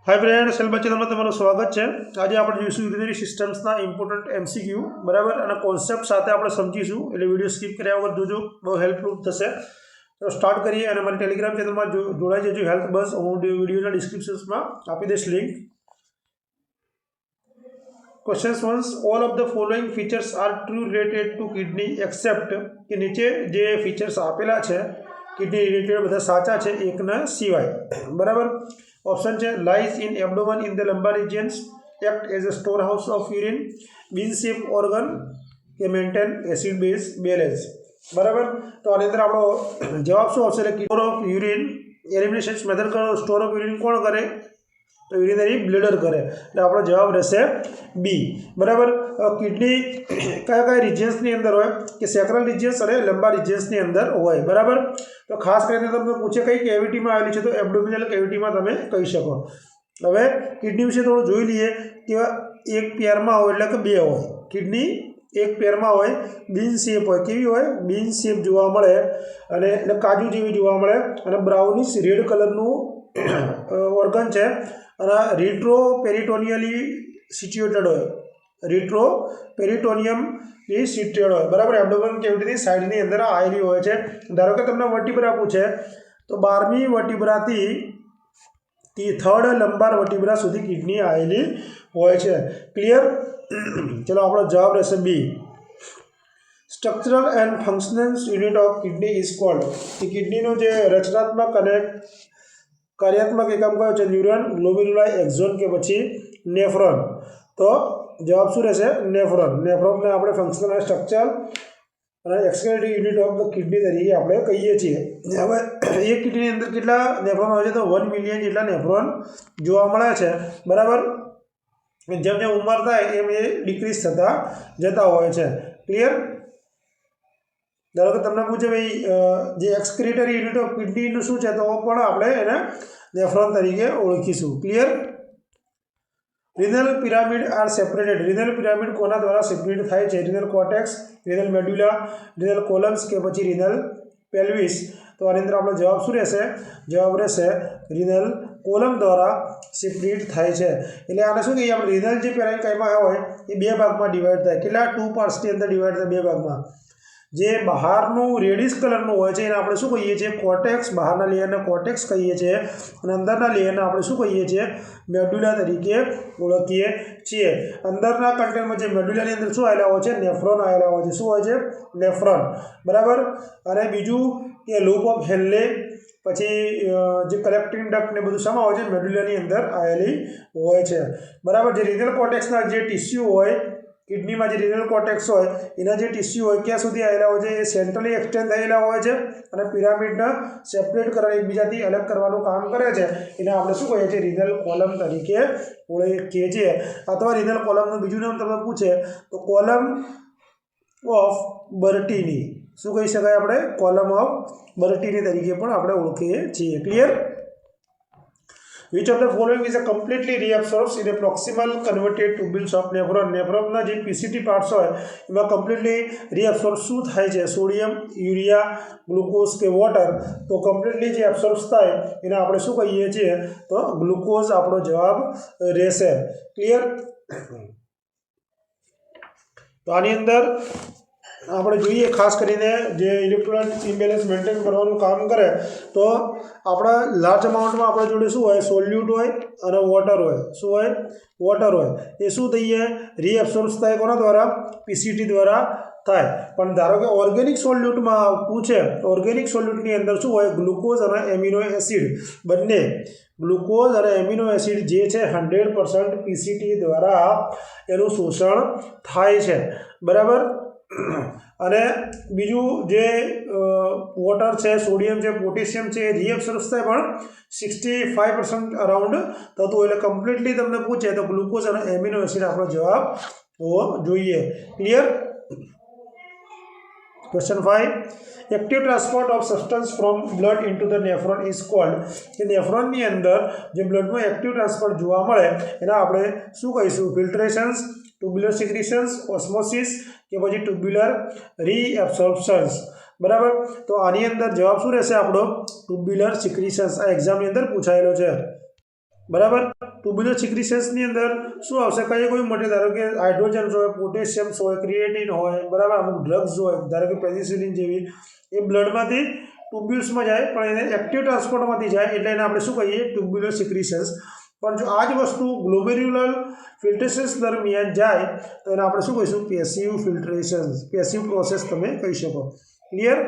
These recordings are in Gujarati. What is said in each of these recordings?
हाय फ्रेंड्स सेल बच्चे में तमाરું स्वागत है। आज आप જોઈશું યુરિનરી સિસ્ટમ્સના ઇમ્પોર્ટન્ટ એમસીક્યુ બરાબર અને કોન્સેપ્ટ સાથે આપણે સમજીશું એટલે વિડિયો સ્કીપ કર્યા વગર જોજો, બહુ હેલ્પફુલ થશે। તો સ્ટાર્ટ કરીએ અને મારી ટેલિગ્રામ ચેનલમાં જોડાઈ જજો હેલ્થ બસ, હું વિડિયોના ડિસ્ક્રિપ્શનમાં આપી દઈશ link. Question once all of the following features are true related to kidney except कि नीचे जे फीचर्स आपेला है किडनी रिलेटेड બધા સાચા છે એકના સિવાય બરાબર। ऑप्शन है lies in abdomen in the lumbar regions, act as a store house of urine, bean shape organ के मेंटेन एसिड बेस बैलेंस बराबर। तो आने अंदर आपणो जवाब शू आवशे कि store of urine elimination method करो, स्टोर ऑफ यूरिन कोण करे तो यूरिनरी ब्लीडर करे એટલે આપણો જવાબ રહેશે બી બરાબર। કિડની કયા કયા રિજન્સની અંદર હોય કે સેક્રલ રિજન્સ અને લંબાર રિજન્સની અંદર હોય બરાબર। તો ખાસ કરીને તમને પૂછે કઈ કેવિટીમાં આવેલી છે તો એબ્ડોમિનલ કેવિટીમાં તમે કહી શકો। હવે કિડની વિશે થોડું જોઈ લઈએ કે એક પેરમાં હોય એટલે કે બે હોય, કિડની એક પેરમાં હોય, બીન શેપ હોય, કેવી હોય બીન શેપ જોવા મળે અને એટલે કાજુ જેવી જોવા મળે અને બ્રાઉનિશ રેડ કલરનું ઓર્ગન છે અને રીટ્રોપેરિટોનિયલી સિચ્યુએટેડ હોય, રીટ્રોપેરિટોનિયમ એ સિચ્યુએટેડ હોય બરાબર। એબ્ડોમેન કેવિટીની સાઈડની અંદર આવેલી હોય છે। ધારો કે તમને વર્ટિબ્રા પૂછે તો 12મી વર્ટિબ્રાથી થર્ડ લંબાર વર્ટિબ્રા સુધી કિડની આવેલી હોય છે। ક્લિયર? ચલો આપણો જવાબ રહેશે B. Structural and functional unit of kidney is called कि કિડનીનો જે રચનાત્મક અને कार्यात्मक एकम कयो छे न्यूरॉन, ग्लोमेरुला, एक्सोन के पछी नेफ्रॉन। तो जवाब शू रहेशे नेफ्रॉन। नेफ्रॉन ने आपणे फंक्शनल एंड स्ट्रक्चरल અને એક્સક્રીટરી યુનિટ ઓફ ધ કિડની તરીકે આપણે કહીએ છીએ। હવે એક કિડની અંદર કેટલા નેફ્રોન હોય છે તો 1 મિલિયન જેટલા નેફ્રોન જોવા મળે છે બરાબર। જેમ જેમ ઉંમર થાય એમ એ ડિક્રીઝ થતા જતા હોય છે। ક્લિયર? धारो कि तमने पूछे भाई जे एक्सक्रीटरी यूनिट ऑफ किडनी शू है तो पण आपणे एने नेफ्रॉन तरीके ओळखीशुं। Clear? Renal pyramid are separated. Renal pyramid कोना द्वारा सेपरेट थाय छे? Renal cortex, renal medulla, renal columns के पछी रिनल पेल्विस। तो आनी अंदर आपणो जवाब शू रहेशे? जवाब रहेशे रिनल कोलम द्वारा सेपरेट थाय छे। એટલે આને શું કહીએ આપણે रिनल જે પેરેન્કાઇમા હોય એ બે ભાગમાં ડિવાઇડ થાય। કેટલા 2 પાર્ટ્સની અંદર ડિવાઇડ થાય બે ભાગમાં। જે બહારનું રેડિશ કલરનું હોય છે એને આપણે શું કહીએ છીએ? કોર્ટેક્સ। બહારના લેયરને કોર્ટેક્સ કહીએ છીએ અને અંદરના લેયરને આપણે શું કહીએ છીએ? મેડ્યુલા તરીકે ઓળખીએ છીએ। અંદરના કન્ટેન્ટમાં જે મેડ્યુલાની અંદર શું આવેલા હોય છે? નેફ્રોન આવેલા હોય છે। શું હોય છે? નેફ્રોન બરાબર। અને બીજું કે લૂપ ઓફ હેન્લે પછી જે કલેક્ટિંગ ડક્ટ ને બધું શેમાં હોય છે? મેડ્યુલાની અંદર આવેલી હોય છે બરાબર। જે રિનલ કોર્ટેક્સના જે ટિશ્યુ હોય किडनी में जो रिनल कॉर्टेक्स हो एना जो टिश्यू हो क्या सुधी आवेला हो छे? सेंट्रली एक्सटेन्ड थयेला होय छे अने पिरामिडने सेपरेट करवा एकबीजाथी अलग करवानुं काम करे छे। एने आपणे शुं कहीए छीए? रिनल कॉलम तरीके ओळखीए छीए। अथवा रिनल कॉलमनुं बीजुं नाम तमने पूछे तो कॉलम ऑफ बर्टीनी। शुं कही शकाय आपणे? कॉलम ऑफ बर्टीनी तरीके पण आपणे ओळखीए छीए। Clear? Which of the following is a completely reabsorbs in a proximal converted tubules of nephron? नेफ्रॉनना जे पीसीटी पार्ट्स होय एमां कम्प्लीटली reabsorb शुं थाय छे? सोडियम, यूरिया, ग्लूकोज के वॉटर। तो कम्प्लीटली जे एब्सॉर्ब थाय एने आपणे शुं कहीए छीए? तो ग्लूकोज आपणो जवाब रहेशे। क्लियर? तो आनी अंदर આપણે જોઈએ ખાસ કરીને જે ઇલેક્ટ્રોલાઇટ ઇમ્બેલેન્સ મેન્ટેન કરવાનું કામ કરે તો આપણા લાર્જ અમાઉન્ટમાં આપણા જોડે શું હોય? સોલ્યુટ હોય અને વોટર હોય। શું હોય? વોટર હોય। એ શું થઈએ? રીએબ્સોર્બ થાય કોના દ્વારા? પીસીટી દ્વારા થાય। પણ ધારો કે ઓર્ગેનિક સોલ્યુટમાં પૂછે તો ઓર્ગેનિક સોલ્યુટની અંદર શું હોય? ગ્લુકોઝ અને એમિનો એસિડ બંને। ગ્લુકોઝ અને એમિનો એસિડ જે છે 100% પીસીટી દ્વારા એનું શોષણ થાય છે બરાબર। અને બીજું જે વોટર છે, સોડિયમ છે, પોટેશિયમ છે, રીએબ્સોર્બ થાય પણ 65% અરાઉન્ડ થતું હોય। એટલે કમ્પ્લીટલી તમને પૂછે તો ગ્લુકોઝ અને એમિનો એસિડ આપણો જવાબ હોવો જોઈએ। Clear? Question 5 active transport of substance from blood into the nephron is called कि नेफ्रॉननी अंदर जो ब्लड में एक्टिव ट्रांसपोर्ट जोवा मळे एना आपणे शुं कहीशुं? फिल्ट्रेशन्स, ट्यूब्युलर सिक्रीशन्स, ऑस्मोसिस के पछी ट्यूब्युलर रीएब्सॉर्प्शन्स बराबर। तो आनी अंदर जवाब शू रहेशे आपणो? ट्यूब्युलर सिक्रीशन्स। आ एक्जामनी अंदर पूछायेलो छे। બરાબર। ટ્યુબ્યુલર સિક્રીશન્સની અંદર શું આવશે, કઈ કોઈ મટીરિયલ, ધારો કે હાઇડ્રોજન્સ હોય, પોટેશિયમ્સ હોય, ક્રિએટિન હોય, બરાબર, અમુક ડ્રગ્સ હોય, ધારો કે પેનિસિલિન જેવી, એ બ્લડમાંથી ટ્યુબ્યુલ્સમાં જાય, પણ એને એક્ટિવ ટ્રાન્સપોર્ટમાંથી જાય એટલે એને આપણે શું કહીએ, ટ્યુબ્યુલર સિક્રીશન્સ। પણ જો આ જ વસ્તુ ગ્લોમેર્યુલર ફિલ્ટ્રેશન્સ દરમિયાન જાય તો એને આપણે શું કહીશું, પેસિવ ફિલ્ટ્રેશન, પેસિવ પ્રોસેસ તમે કહી શકો। ક્લિયર?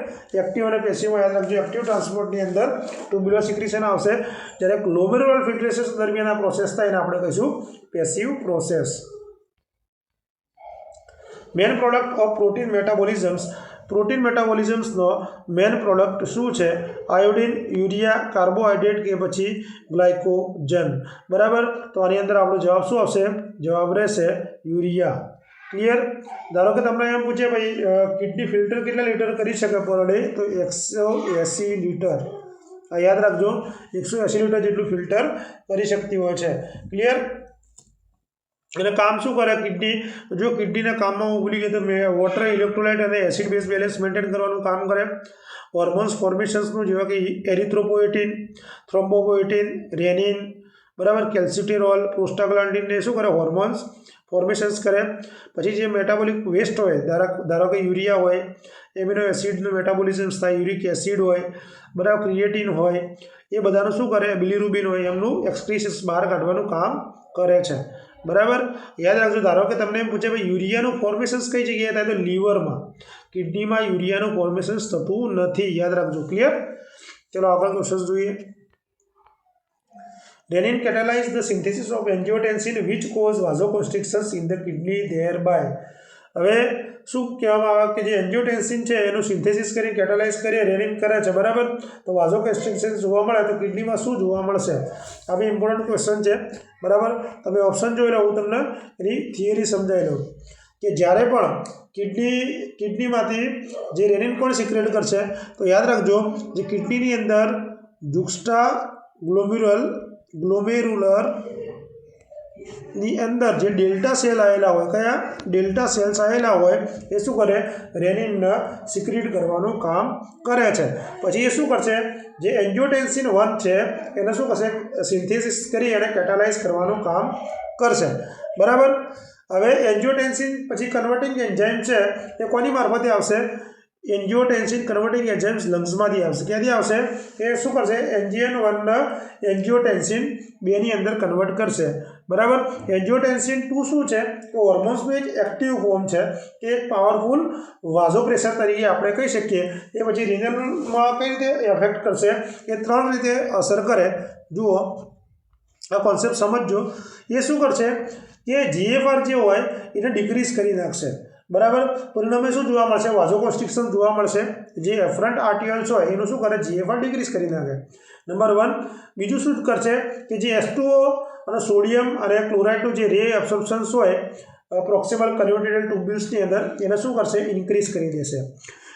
એક્ટિવ અને પેસિવમાં યાદ રાખજો, એક્ટિવ ટ્રાન્સપોર્ટની અંદર ટ્યુબ્યુલર સિક્રીશન આવશે, જ્યારે ગ્લોમેર્યુલર ફિલ્ટ્રેશન દરમિયાન આ પ્રોસેસ થાય એને આપણે કહીશું passive process. Main product of protein metabolisms, protein મેટાબોલિઝમ્સનો મેન પ્રોડક્ટ શું છે, આયોડિન, યુરિયા, કાર્બોહાઈડ્રેટ કે પછી ગ્લાયકોજન, બરાબર। તો આની અંદર આપણો જવાબ શું આવશે, જવાબ રહેશે યુરિયા। ક્લિયર? ધારો કે તમને એમ પૂછે ભાઈ કિડની ફિલ્ટર કેટલા લીટર કરી શકે પર ડે, તો 180 લીટર, આ યાદ રાખજો, 180 લીટર જેટલું ફિલ્ટર કરી શકતી હોય છે। ક્લિયર? એટલે કામ શું કરે કિડની, જો કિડનીના કામમાં હું ભૂલી ગયો તો વોટર, ઇલેક્ટ્રોલાઇટ અને એસિડ બેઝ બેલેન્સ મેન્ટેન કરવાનું કામ કરે। હોર્મોન્સ ફોર્મેશન્સનું, જેવા કે એરિથ્રોપોએટિન, થ્રોમ્બોપોએટિન, રેનિન, બરાબર, કેલ્સિટેરોલ, પ્રોસ્ટાગ્લાન્ડિન એ શું કરે, હોર્મોન્સ ફોર્મેશન્સ કરે। પછી જે મેટાબોલિક વેસ્ટ હોય, ધારો કે યુરિયા હોય, એમિનો એસિડનું મેટાબોલિઝમ્સ થાય, યુરિક એસિડ હોય, બરાબર, ક્રિએટિન હોય, એ બધાનું શું કરે, બિલિરુબિન હોય, એમનું એક્સક્રીશન્સ બહાર કાઢવાનું કામ કરે છે, બરાબર। યાદ રાખજો, ધારો કે તમને એમ પૂછે ભાઈ યુરિયાનું ફોર્મેશન્સ કઈ જગ્યાએ થાય, તો લીવરમાં, કિડનીમાં યુરિયાનું ફોર્મેશન્સ થતું નથી, યાદ રાખજો। ક્લિયર? ચલો આગળ ક્વેશ્ચન જોઈએ। Renin catalyzes the synthesis of angiotensin which cause vasoconstrictions in the kidney thereby. હવે શું કહેવામાં આવે કે જે એન્જિયોટેન્સિન છે એનું સિન્થેસિસ કરી કેટાલાઇઝ કરી રેનિન કરે છે, બરાબર, તો વાઝોકોન્સ્ટ્રિક્શન જોવા મળે તો કિડનીમાં શું જોવા મળશે, આ બી ઇમ્પોર્ટન્ટ ક્વેશ્ચન છે, બરાબર। તમે ઓપ્શન જોઈ લો, હું તમને એની થિયરી સમજાવી લઉં કે જ્યારે પણ કિડનીમાંથી જે રેનિન કોણ સિક્રેટ કરશે, તો યાદ રાખજો, જે કિડનીની અંદર જુક્સ્ટા ગ્લોમેરુલર ની અંદર જે ડેલ્ટા સેલ આવેલા હોય, કયા ડેલ્ટા સેલ્સ આવેલા હોય, એ શું કરે, રેનિનને સિક્રેટ કરવાનું કામ કરે છે। પછી એ શું કરશે, જે એન્જિયોટેન્સિન 1 છે એને શું કરશે, સિન્થેસિસ કરી અને કેટાલાઇઝ કરવાનું કામ કરશે, બરાબર। હવે એન્જિયોટેન્સિન પછી કન્વર્ટિંગ એન્ઝાઇમ છે એ કોની મારફતે આવશે, એન્જિયોટેન્સિન કન્વર્ટિંગ એન્ઝાઇમ્સ લંગ્સમાંથી આવશે, ક્યાંથી આવશે, એ શું કરશે, NGN1 એન્જિયોટેન્સિન 2 ની અંદર કન્વર્ટ કરશે, બરાબર। એન્જિયોટેન્સિન 2 શું છે, તો હોર્મોન્સનું એક એક્ટિવ ફોર્મ છે, કે એક પાવરફુલ વાઝોપ્રેશર તરીકે આપણે કહી શકીએ। એ પછી રિનલમાં કઈ રીતે એફેક્ટ કરશે, એ 3 રીતે અસર કરે, જુઓ આ કોન્સેપ્ટ સમજજો। એ શું કરશે કે GFR જે હોય એને ડિક્રીઝ કરી નાખશે, બરાબર। પરિણામે શું જોવા મળશે, વાઝોકોન્સ્ટ્રિક્શન જોવા મળશે, જે એફરન્ટ આર્ટિયલ્સ હોય એનું શું કરે, GFR ડિક્રીઝ કરી નાખે, નંબર 1। બીજું શું કરશે કે જે H2O અને સોડિયમ અને ક્લોરાઇડનું જે રે એબ્સોર્પ્શન્સ હોય પ્રોક્સિમલ કન્વર્ટેડ ટ્યુબ્યુલ્સની અંદર, એને શું કરશે, ઇન્ક્રીઝ કરી દેશે।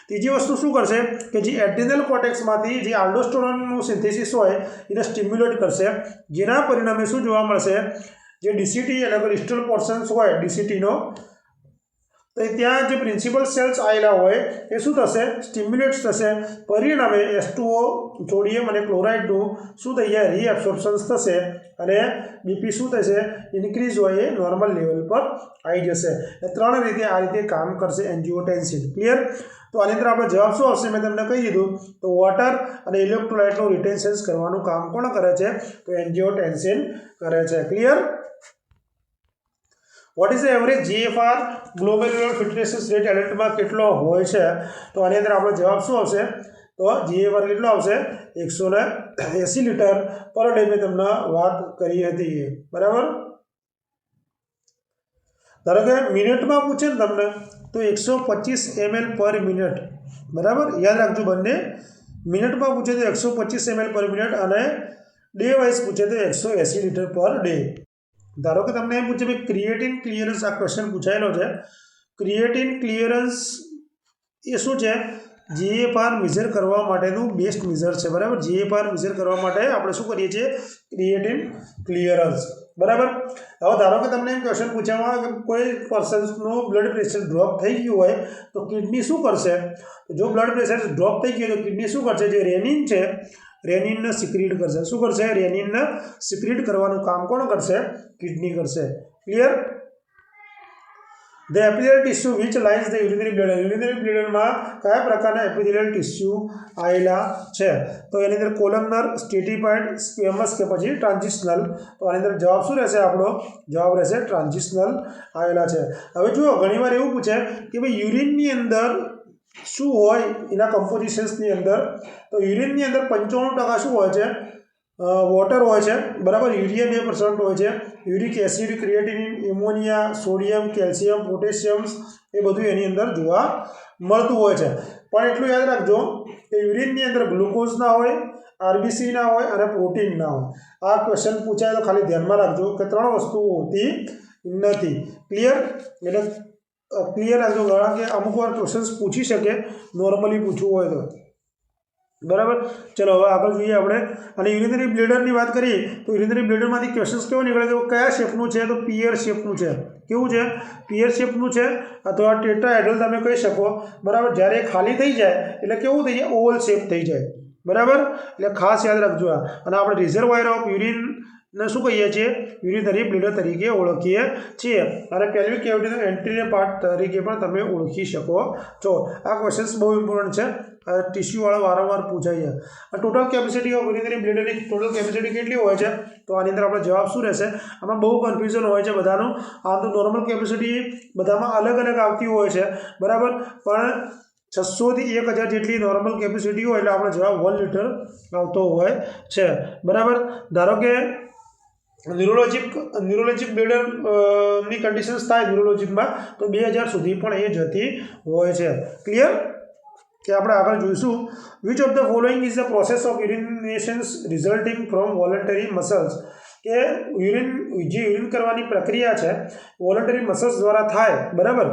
ત્રીજી વસ્તુ શું કરશે કે જે એડ્રિનલ કોર્ટેક્સમાંથી જે આલ્ડોસ્ટેરોનનું સિન્થેસિસ હોય એને સ્ટિમ્યુલેટ કરશે, જેના પરિણામે શું જોવા મળશે, જે ડીસીટી એટલે કે ડિસ્ટલ પોર્શન્સ હોય ડીસીટીનો, તો ત્યાં જે પ્રિન્સિપલ સેલ્સ આવેલા હોય એ શું થશે, સ્ટિમ્યુલેટ થશે, પરિણામે H2O, સોડિયમ અને ક્લોરાઇડનું શું થઈ જાય, રીએબ્સોર્પ્શન થશે અને બીપી શું થશે, ઇન્ક્રીઝ હોય એ નોર્મલ લેવલ પર આવી જશે। એ 3 રીતે આ રીતે કામ કરશે એન્જિયોટેન્સિન। ક્લિયર? તો આની અંદર આપણે જવાબ શું આવશે, મેં તમને કહી દીધું, તો વોટર અને ઇલેક્ટ્રોલાઇટનું રિટેન્શન કરવાનું કામ કોણ કરે છે, તો એન્જિયોટેન્સિન કરે છે। Clear? What is the average GFR glomerular filtration rate એડલ્ટમાં કેટલો હોય છે, તો આની અંદર આપણો જવાબ શું આવશે, તો GFR કેટલો આવશે, 180 લીટર પર ડે, મેં તમને વાત કરી હતી, બરાબર। ધારો કે મિનિટમાં પૂછે ને તમને તો 125 ml પર મિનિટ, બરાબર, યાદ રાખજો, બંને મિનિટમાં પૂછે તો 125 ml પર મિનિટ અને ડે વાઇઝ પૂછે તો 180 લીટર પર ડે। ધારો કે તમને એમ પૂછે ભાઈ ક્રિએટિન ક્લિયરન્સ, આ ક્વેશ્ચન પૂછાયેલો છે, ક્રિએટિન ક્લિયરન્સ એ શું છે, GFR મેઝર કરવા માટેનું બેસ્ટ મેઝર છે, બરાબર। GFR મેઝર કરવા માટે આપણે શું કરીએ છીએ, ક્રિએટિન ક્લિયરન્સ, બરાબર। હવે ધારો કે તમને ક્વેશ્ચન પૂછવામાં કે કોઈ પર્સન્સનું બ્લડ પ્રેશર ડ્રોપ થઈ ગયું હોય તો કિડની શું કરશે, જો બ્લડ પ્રેશર ડ્રોપ થઈ ગયું તો કિડની શું કરશે, જે રેનિન છે રેનિનને સિક્રીટ કરશે. શું કરશે? રેનિનને સિક્રીટ કરવાનું કામ કોણ કરશે? કિડની કરશે. Clear? The epithelial tissue which lines the urinary bladder. Urinary બ્લેડરમાં કયા પ્રકારના એપિથેલિયલ ટિશ્યુ આવેલા છે? તો એની અંદર કોલમનર, સ્ટ્રેટિફાઇડ, સ્ક્વેમસ કે પછી ટ્રાન્ઝિશનલ. તો આની અંદર જવાબ શું રહેશે? આપણો જવાબ રહેશે ટ્રાન્ઝિશનલ આવેલા છે. હવે જુઓ, ઘણીવાર એવું પૂછે કે ભાઈ યુરિનની અંદર શું હોય એના કમ્પોઝિશન્સની અંદર. તો યુરિનની અંદર 95% શું હોય છે? વોટર હોય છે, બરાબર. યુરિયા 2% હોય છે. Uric acid, creatinine, ammonia, sodium, calcium, potassium એ બધું એની અંદર જોવા મળતું હોય છે. પણ એટલું યાદ રાખજો કે યુરિનની અંદર ગ્લુકોઝ ના હોય, આરબીસી ના હોય અને પ્રોટીન ના હોય. આ ક્વેશ્ચન પૂછાય તો ખાલી ધ્યાનમાં રાખજો કે 3 વસ્તુઓ હોતી નથી. ક્લિયર? એટલે ક્લિયર રાખજો, કારણ કે અમુક વાર ક્વેશ્ચન્સ પૂછી શકે નોર્મલી પૂછવું હોય તો. બરાબર. ચલો હવે આગળ જોઈએ આપણે. અને યુરિનરી બ્લેડરની વાત કરીએ તો યુરિનરી બ્લેડરમાંથી ક્વેશ્ચન્સ કેવો નીકળે છે? કયા શેપનું છે? તો પિયર શેપનું છે. કેવું છે? પિયર શેપનું છે અથવા ટેટ્રાહેડ્રલ તમે કહી શકો. બરાબર. જ્યારે ખાલી થઈ જાય એટલે કેવું થઈ જાય? ઓવલ શેપ થઈ જાય. બરાબર. એટલે ખાસ યાદ રાખજો આ. અને આપણે રિઝર્વાયર ઓફ યુરિન ને શું કહીએ છીએ? યુરિનરી બ્લેડર તરીકે ઓળખીએ છીએ. અને પેલ્વિક કેવિટીનો એન્ટિરિયર પાર્ટ તરીકે પણ તમે ઓળખી શકો છો. આ ક્વેશ્ચન્સ બહુ ઇમ્પોર્ટન્ટ છે. ટિશ્યુવાળા વારંવાર પૂછાય છે. ટોટલ કેપેસિટી ઓફ યુરિનરી બ્લેડરની ટોટલ કેપેસિટી કેટલી હોય છે? તો આની અંદર આપણો જવાબ શું રહેશે? આમાં બહુ કન્ફ્યુઝન હોય છે બધાનું. આમ તો નોર્મલ કેપેસિટી બધામાં અલગ અલગ આવતી હોય છે, બરાબર. પણ 600 થી 1000 જેટલી નોર્મલ કેપેસિટી હોય એટલે આપણો જવાબ 1 લીટર આવતો હોય છે, બરાબર. ધારો કે ન્યુરોલોજિક બ્લેડર ની કન્ડિશન્સ થાય ન્યુરોલોજિકમાં તો 2000 સુધી પણ એ જતી હોય છે. ક્લિયર? કે આપણે આગળ જોઈશું. Which of the following is the process of urinations resulting from voluntary muscles. કે યુરિન કરવાની પ્રક્રિયા છે વોલન્ટરી મસલ્સ દ્વારા થાય, બરાબર.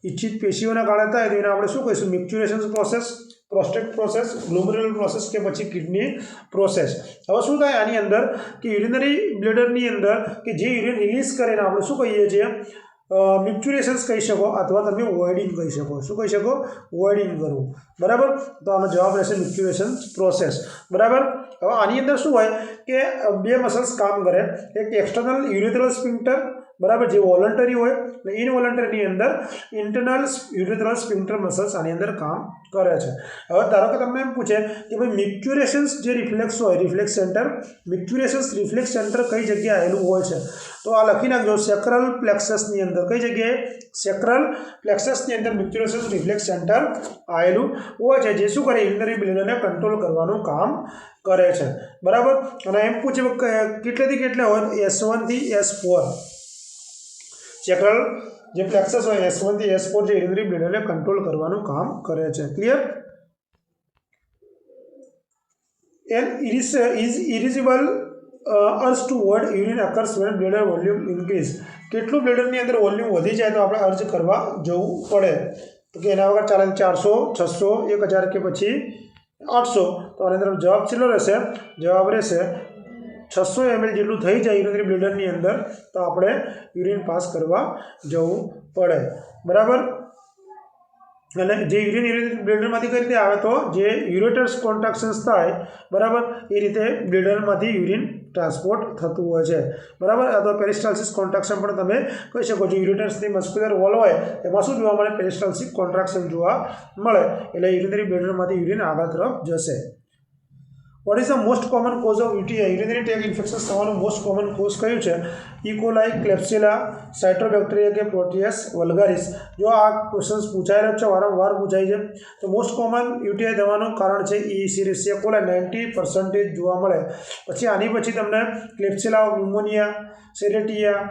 ઈચ્છિત પેશીઓના કારણે થાય તો એને આપણે શું કહીશું? મિક્ચ્યુરેશન પ્રોસેસ, પ્રોસ્ટેટ પ્રોસેસ, ગ્લોમેરુલર પ્રોસેસ કે પછી કિડની પ્રોસેસ. હવે શું થાય આની અંદર કે યુરિનરી બ્લેડરની અંદર કે જે યુરિન રિલીઝ કરીને આપણે શું કહીએ છીએ? મિક્ચ્યુરેશન્સ કહી શકો અથવા તમે વોઇડિંગ કહી શકો. શું કહી શકો? વોઇડિંગ કરવું, બરાબર. તો આનો જવાબ રહેશે મિક્ચ્યુરેશન પ્રોસેસ, બરાબર. હવે આની અંદર શું હોય કે 2 મસલ્સ કામ કરે. એક એક્સટર્નલ યુરેથ્રલ સ્ફિન્ક્ટર, બરાબર, જે વોલન્ટરી હોય, અને ઇનવોલન્ટરીની અંદર ઇન્ટરનલ યુરેથ્રલ સ્ફિન્ક્ટર મસલ્સ આની અંદર કામ કરે છે. હવે ધારો કે તમને એમ પૂછે કે ભાઈ મિક્ચ્યુરેશન્સ જે રિફ્લેક્સ હોય, રિફ્લેક્સ સેન્ટર, મિક્ચ્યુરેશન્સ રિફ્લેક્સ સેન્ટર કઈ જગ્યાએ આવેલું હોય છે? તો આ લખી નાખજો. સેક્રલ પ્લેક્સસની અંદર. કઈ જગ્યાએ? સેક્રલ પ્લેક્સસની અંદર મિક્ચ્યુરેશન્સ રિફ્લેક્સ સેન્ટર આવેલું હોય છે, જે શું કરે? યુરિનરી બ્લેડરને કંટ્રોલ કરવાનું કામ કરે છે, બરાબર. અને એમ પૂછે કેટલેથી કેટલે હોય? S1 થી S4. સેક્રલ જે પ્લેક્સસ હોય S1 થી S4 જે યુરિનરી બ્લેડરને કંટ્રોલ કરવાનું કામ કરે છે. Clear? An is irresistible urge toward urine occurs when bladder volume increase. કેટલું બ્લેડરની અંદર વોલ્યુમ વધી જાય તો આપણે અર્જ કરવા જવું પડે? તો કે એના વગર ચાલે 400, 600, 1000 કે પછી 800. તો આની અંદર જવાબ કેટલો રહેશે? જવાબ રહેશે 600 ml જેટલું થઈ જાય યુરિનરી બ્લેડરની અંદર તો આપણે યુરિન પાસ કરવા જવું પડે, બરાબર. અને જે યુરિન બ્લેડરમાંથી કઈ રીતે આવે? તો જે યુરેટર્સ કોન્ટ્રાક્શન્સ થાય, બરાબર, એ રીતે બ્લેડરમાંથી યુરિન ટ્રાન્સપોર્ટ થતું હોય છે, બરાબર. અથવા પેરિસ્ટાલ્સિસ કોન્ટ્રાક્શન પણ તમે કહી શકો છો. યુરેટર્સની મસ્ક્યુલર વોલ હોય એમાં શું જોવા મળે? પેરિસ્ટાલ્સિસ કોન્ટ્રાક્શન જોવા મળે. એટલે યુરિનરી બ્લેડરમાંથી યુરિન આગળ તરફ જશે. Vote is the most common cause of UTI? Urinary track infections થવાનું મોસ્ટ કોમન કોઝ કયું છે? ઇકોલાઈ, ક્લેપ્સિલા, સાઇટોબેક્ટેરિયા કે પ્રોટિયસ વલ્ગારિસ. જો આ ક્વેશ્ચન્સ પૂછાયેલા છે, વારંવાર પૂછાય છે. તો મોસ્ટ કોમન યુટીઆઈ થવાનું કારણ છે ઇશેરિશિયા કોલાઈ, 90% જોવા મળે. પછી આની પછી તમને ક્લેપ્સિલા, ન્યુમોનિયા, સેરેટિયા,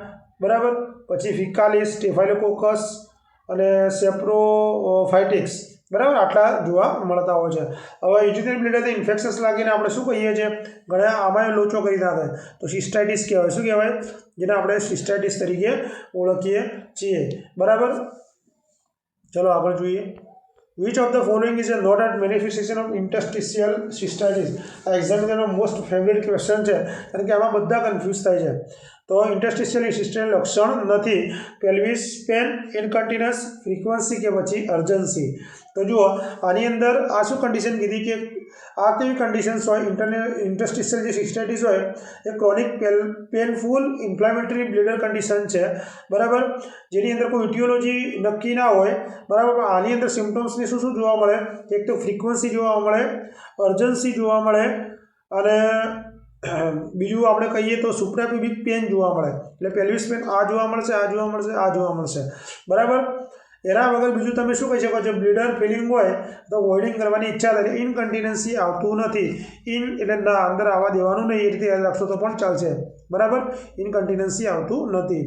બરાબર. પછી ફિકાલિસ, સ્ટેફાઇલોકોકસ અને સેપ્રોફાઇટિક્સ, બરાબર, આટલા જોવા મળતા હોય છે. હવે યુરિનરી બ્લેડરથી ઇન્ફેક્શન્સ લાગીને આપણે શું કહીએ છીએ? ઘણા આમાં લોચો કરી નાખે તો સિસ્ટાઇટિસ કહેવાય. શું કહેવાય? જેને આપણે સિસ્ટાઇટિસ તરીકે ઓળખીએ છીએ, બરાબર. ચલો આગળ જોઈએ. Which of the following is a not at manifestation of interstitial cystitis? આ એક્ઝામિનરનો મોસ્ટ ફેવરેટ ક્વેશ્ચન છે, કારણ કે આમાં બધા કન્ફ્યુઝ થાય છે. તો ઇન્ટરસ્ટિશિયલ સિસ્ટાઇટિસનું લક્ષણ નથી. પેલ્વિસ પેન, ઇનકન્ટિન્યુઅસ, ફ્રીક્વન્સી કે પછી અર્જન્સી. तो जुओ आनी अंदर आ शू कंडीशन कीधी कि आ केवी कंडीशन्स होय इंटरस्टिशियल जे सिस्टाइटिस होय ए chronic painful inflammatory bladder condition है बराबर जेनी अंदर कोई इटियोलॉजी नक्की ना होय बराबर आनी अंदर सिम्टम्स ने शू जोवा मळे एक तो फ्रीक्वन्सी जोवा मळे अर्जन्सी जोवा मळे अने बीजू आपणे कहीए तो सुप्राप्यूबिक पेन जोवा मळे એટલે પેલ્વિસ પેન आ जोवा मळशे आ जोवा मळशे आ जोवा मळशे बराबर एना वगर बीजू तमे शुं कही शको छो ब्लीडर फीलिंग होय तो वॉइडिंग करवानी इच्छा थाय इनकन्टिन्युसी आवतुं नथी इन એટલે ना अंदर आवा देवानुं नहीं ए रीते याद राखशो तो पण चालशे बराबर इनकन्टिन्युसी आवतुं नथी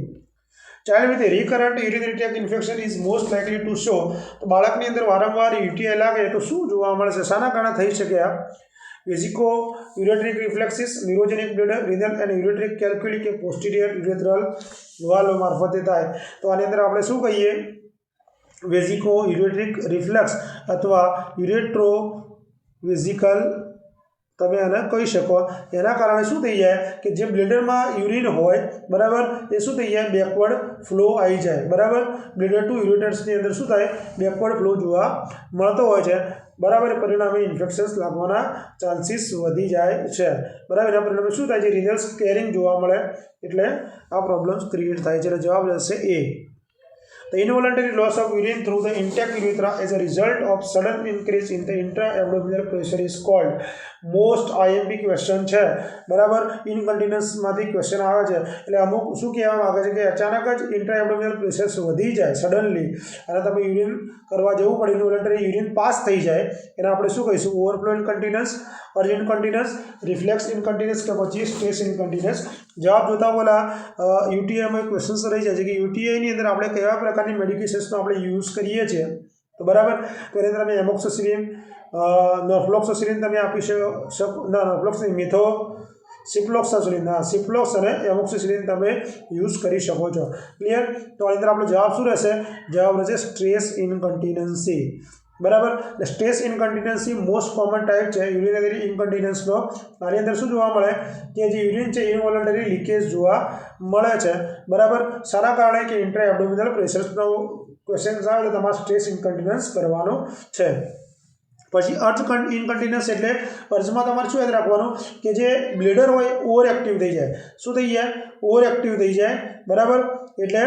child with recurrent urinary tract infection is most likely to show तो बाळकनी अंदर वारंवार यूटीआई लागे तो शुं जोवा मळशे शाना कारणे थई शके आ vesicoureteric reflexes neurogenic bladder renal and ureteric calculi के पोस्टीरियर यूरेथ्रल वाल्व मार्फते थाय तो आनी अंदर आपणे शुं कहीए वेजिको यूरेट्रिक रिफ्लेक्स अथवा यूरेट्रो वेजिकल तमे आने कही शको एना कारणे शुं थई जाय कि जे ब्लीडर में यूरिन होय बराबर ए शुं थई जाय बेकवर्ड फ्लो आई जाए बराबर ब्लीडर टू यूरेटर्स ની અંદર શું થાય બેકवर्ड फ्लो જોવા મળતો હોય છે बराबर परिणामे इन्फेक्शन्स लागवाना चांसीस वधी जाए छे बराबर एना परिणामे शुं थाय छे रिनल स्केरिंग जोवा मळे एटले आ प्रॉब्लम्स क्रिएट थाय छे जवाब जशे ए The involuntary loss of urine through the intact urethra as a result of sudden increase in the intra-abdominal pressure is called most IMP question है बराबर इनकन्टिन्युअस मांथी क्वेश्चन आवे छे એટલે અમુક શું કહેવા માંગે છે કે અચાનક જ इंट्रा-एब्डोमिनल प्रेशर વધી જાય સડનલી અને તમે યુરિન કરવા જવું પડે ઇન્વોલન્ટરી યુરિન પાસ થઈ જાય એને આપણે શું કહીશું ઓવરફ્લો ઇનકન્ટિન્યુઅસ और इनकन्टिन्युअस रिफ्लेक्स इनकन्टिन्युअस के પછી સ્ટ્રેસ ઇનકન્ટિન્યુઅસ जवाब जोता बोला यूटीआई में क्वेश्चन रही जाए कि यूटीआई ની અંદર આપણે કેવા પ્રકારની મેડિકેશન્સનો આપણે યુઝ કરીએ છીએ તો બરાબર તો એની અંદર તમે એમોક્સિસિલિન નોફ્લોક્સાસિલિન તમે આપી શકો ના નોફ્લોક્સ નહીં મિથો સિપ્લોક્સાસિલિન ના સિપ્લોક્સ અને એમોક્સિસિલિન તમે યુઝ કરી શકો છો ક્લિયર તો આની અંદર આપણો જવાબ શું રહેશે જવાબ રહેશે સ્ટ્રેસ ઇનકન્ટિન્યુઅન્સી बराबर स्ट्रेस इनकन्टिन्युअन्सी मोस्ट कॉमन टाइप है यूरिनरी इनकन्टिन्युअन्सनो आनी अंदर शुं जोवा मळे के जे यूरिन है इनवोलंटरी लीकेज जोवा मळे छे बराबर शाना कारणे के इंट्रा एब्डोमिनल प्रेशरनो क्वेश्चन आवे तो तमारे स्ट्रेस इनकन्टिन्युअन्स करवानो छे पछी अर्थ इनकन्टिन्युअस एटले अर्जमां तमारे शुं याद राखवानुं के जे ब्लीडर होय ओवर एक्टिव थई जाय शुं थई जाय ओवर एक्टिव थई जाय बराबर एटले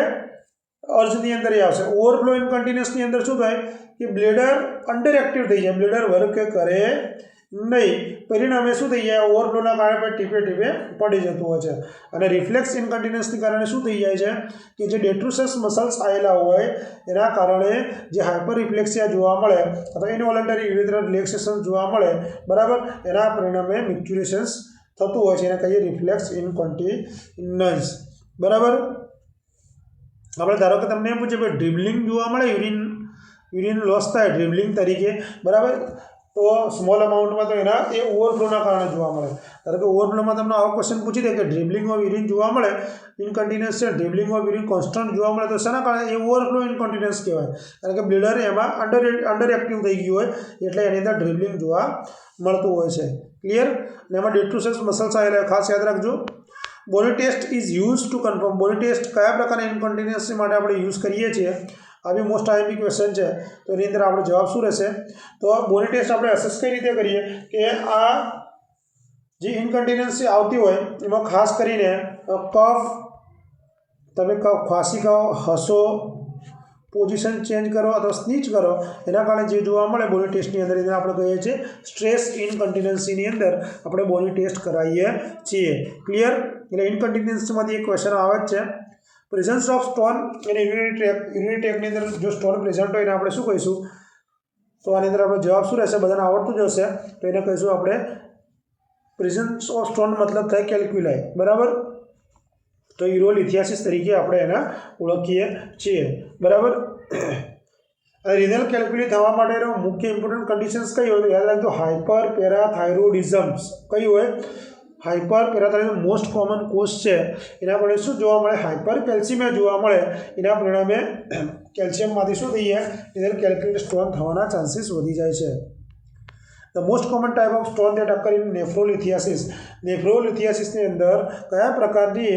अर्जनी अंदर ये आवशे ओवरफ्लो इनकन्टिन्युअस नी अंदर शुं थाय कि ब्लीडर अंडर एक्टिव थई जाए ब्लीडर वर्क करे नहीं परिणामे शुं थई जाए ओवरफ्लोना कारणे टीपे टीपे पड़ी जतुं होय छे अने रिफ्लेक्स इनकन्टिन्युअसनी कारणे शुं थई जाय छे कि जे डेट्रुसस मसल्स आवेला होय एना कारणे जे हाइपर रिफ्लेक्सिया जोवा मळे अथवा इनवोलंटरी यूरिथ्रल रिलेक्सेशन जोवा मळे बराबर एना परिणामे मिक्च्युरेशन्स थतुं होय छे एने कहीए रिफ्लेक्स इनकन्टिन्युअस बराबर આપણે ધારો કે તમને એમ પૂછે કે ડ્રિબલિંગ જોવા મળે યુરિન લોસ થાય ડ્રિબલિંગ તરીકે બરાબર તો સ્મોલ અમાઉન્ટમાં તો એના એ ઓવરફ્લોના કારણે જોવા મળે ધારો કે ઓવરફ્લોમાં તમને આવો ક્વેશ્ચન પૂછી દે કે ડ્રિબલિંગ ઓફ યુરિન જોવા મળે ઇનકન્ટિન્યુઅસ છે ડ્રિબલિંગ ઓફ યુરિન કોન્સ્ટન્ટ જોવા મળે તો શાના કારણે એ ઓવરફ્લો ઇનકન્ટિન્યુઅસ કહેવાય કારણ કે બ્લીડર એમાં અંડર એક્ટિવ થઈ ગયું હોય એટલે એની અંદર ડ્રિબલિંગ જોવા મળતું હોય છે ક્લિયર અને એમાં ડેટ્રુસસ મસલ્સ આવેલા ખાસ યાદ રાખજો body test is use to confirm body test क्या प्रकार इनकन्टिन्युअस माटे आपणे यूज करीए छीए आ बी मोस्ट आईएमपी क्वेश्चन है तो एनी अंदर आपणो जवाब शुं रहेशे तो बॉडी टेस्ट आपणे असेस कई रीते करीए कि आ जे इनकन्टिन्युअस आवती होय एमां खास करीने कफ तमे कफ खांसी कहो हसो पोजिशन चेन्ज करो अथवा स्नीच करो एना कारणे जे जोवा मळे बॉडी टेस्टनी अंदर एने आपणे कहीए छीए स्ट्रेस इनकन्टिन्युअन्सीनी अंदर आपणे बॉडी टेस्ट करावीए छीए क्लियर એટલે ઇનકન્ટિન્યુઅન્સમાંથી એક ક્વેશ્ચન આવે જ છે પ્રેઝન્સ ઓફ સ્ટોન અને યુરિનરી ટ્રેક્ટની અંદર જો સ્ટોન પ્રેઝન્ટ હોય એને આપણે શું કહીશું તો આની અંદર આપણો જવાબ શું રહેશે બધાને આવડતું જ હશે તો એને કહીશું આપણે પ્રેઝન્સ ઓફ સ્ટોન મતલબ થાય કેલ્ક્યુલાઈ બરાબર તો યુરોલિથિયાસિસ તરીકે આપણે એને ઓળખીએ છીએ બરાબર रिनल कैल्क्युली थवा माटेनो मुख्य इम्पोर्टન્ટ कंडीशन्स कई होय याद राखजो हाइपर पेराथायरोडिज्म कई होय हाइपर पेराथायरोडिज्म मोस्ट कॉमन कोज है एना परिणामे शुं जोवा मळे हाइपर कैल्शियम जोवा मळे एना परिणामे कैल्शियम मांथी शुं थई जाय रिनल कैल्क्युली स्टोन थवाना चांसीस वधी जाय छे the most common type of stone that occur in nephrolithiasis ની અંદર કયા પ્રકારની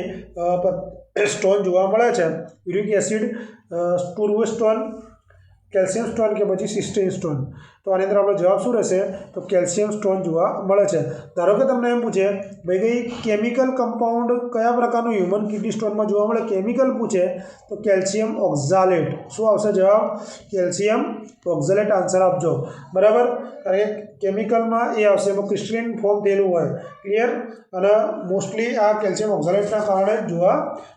સ્ટોન જોવા મળે છે યુરિક એસિડ સ્ટુર્વોસ્ટોન કેલ્શિયમ સ્ટોન કે પછી સિસ્ટીન સ્ટોન. તો આની અંદર આપણો જવાબ શું રહેશે? તો કેલ્શિયમ સ્ટોન જોવા મળે છે. ધારો કે તમને એમ પૂછે ભાઈ કઈ કેમિકલ કમ્પાઉન્ડ કયા પ્રકારનું હ્યુમન કિડની સ્ટોનમાં જોવા મળે, કેમિકલ પૂછે તો કેલ્શિયમ ઓક્ઝાલેટ. શું આવશે જવાબ? કેલ્શિયમ ઓક્ઝાલેટ આન્સર આપજો. બરાબર, કારણ કે કેમિકલમાં એ આવશે, એમાં ક્રિસ્ટલિન ફોર્મ થયેલું હોય. ક્લિયર? અને મોસ્ટલી આ કેલ્શિયમ ઓક્ઝાલેટના કારણે જોવા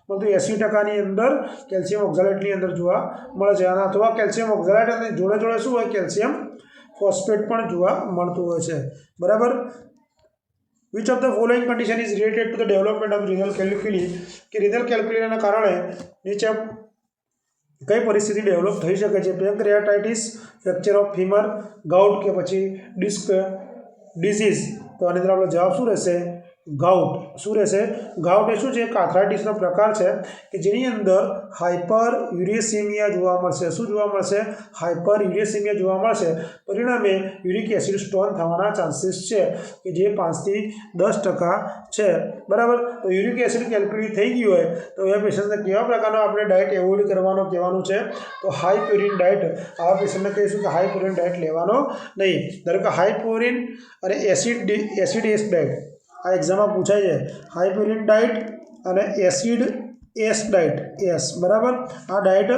મળતું 80%ની અંદર કેલ્શિયમ ઓક્ઝાલેટની અંદર જોવા મળે છે. અને અથવા કેલ્શિયમ ઓક્ઝાલેટ અને જોડે જોડે શું હોય, કેલ્શિયમ ફોસ્ફેટ પણ જોવા મળતું હોય છે. બરાબર. Which of the following condition is related to the development of renal calculi, કે રિનલ કેલ્ક્યુલીના કારણે નીચે કઈ પરિસ્થિતિ ડેવલપ થઈ શકે છે? પેન્ક્રિયાટાઇટિસ, ફ્રેક્ચર ઓફ ફીમર, ગાઉટ કે પછી ડિસ્ક ડિઝીઝ. તો આની અંદર આપણો જવાબ શું રહેશે? ગાઉટ. શું રહેશે? ગાઉટ એ શું છે? એક આર્થરાઇટિસનો પ્રકાર છે કે જેની અંદર હાઇપર યુરેસિમિયા જોવા મળશે. શું જોવા મળશે? હાઇપર યુરેસિમિયા જોવા મળશે. પરિણામે યુરિક એસિડ સ્ટોન થવાના ચાન્સીસ છે કે જે 5 થી 10% છે. બરાબર. તો યુરિક એસિડ કેલ્ક્યુલી થઈ ગયું હોય તો એ પેશન્ટને કેવા પ્રકારનો આપણે ડાયટ એવોઇડ કરવાનો કહેવાનું છે? તો હાઈ પ્યોરિન ડાયટ. આવા પેશન્ટને કહીશું કે હાઈ પ્યોરિન ડાયટ લેવાનો નહીં. ધારો કે હાઈ પ્યોરિન અને એસિડ એસ ડાયટ આ એક્ઝામમાં પૂછાય છે. હાઈ પ્યોરિન ડાયટ અને એસિડ એસ ડાયટ. એસ. બરાબર. આ ડાયટ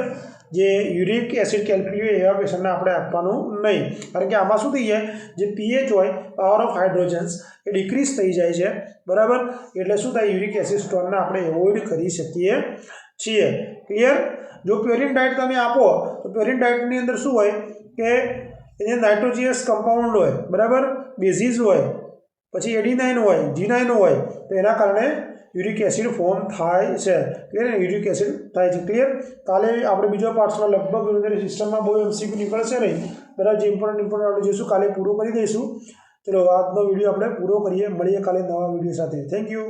જે યુરિક એસિડ કેલ્ક્યુલી હોય એવા પેશન્ટને આપણે આપવાનું નહીં. કારણ કે આમાં શું થઈ જાય, જે પીએચ હોય, power of hydrogens, A decrease થઈ જાય છે. બરાબર. એટલે શું થાય? યુરિક એસિડ સ્ટોનને આપણે એવોઇડ કરી શકીએ છીએ. ક્લિયર? જો પ્યોરિન ડાયટ તમે આપો તો પ્યોરિન ડાયટની અંદર શું હોય કે એની નાઇટ્રોજિયસ કમ્પાઉન્ડ હોય. બરાબર. બેઝિસ હોય, પછી એડિનાઇન હોય, જીનાઇન હોય. તો એના કારણે યુરિક એસિડ ફોર્મ થાય છે. ક્લિયર? યુરિક એસિડ થાય છે. ક્લિયર? કાલે આપણે બીજો પાર્ટ્સમાં લગભગ યુરિનરી સિસ્ટમમાં બહુ એમસીક્યુ નીકળશે નહીં. બરાબર. જે ઇમ્પોર્ટન્ટ આપણે જોઈશું કાલે પૂરો કરી દઈશું. ચલો આજનો વિડીયો આપણે પૂરો કરીએ. મળીએ કાલે નવા વિડીયો સાથે. Thank you.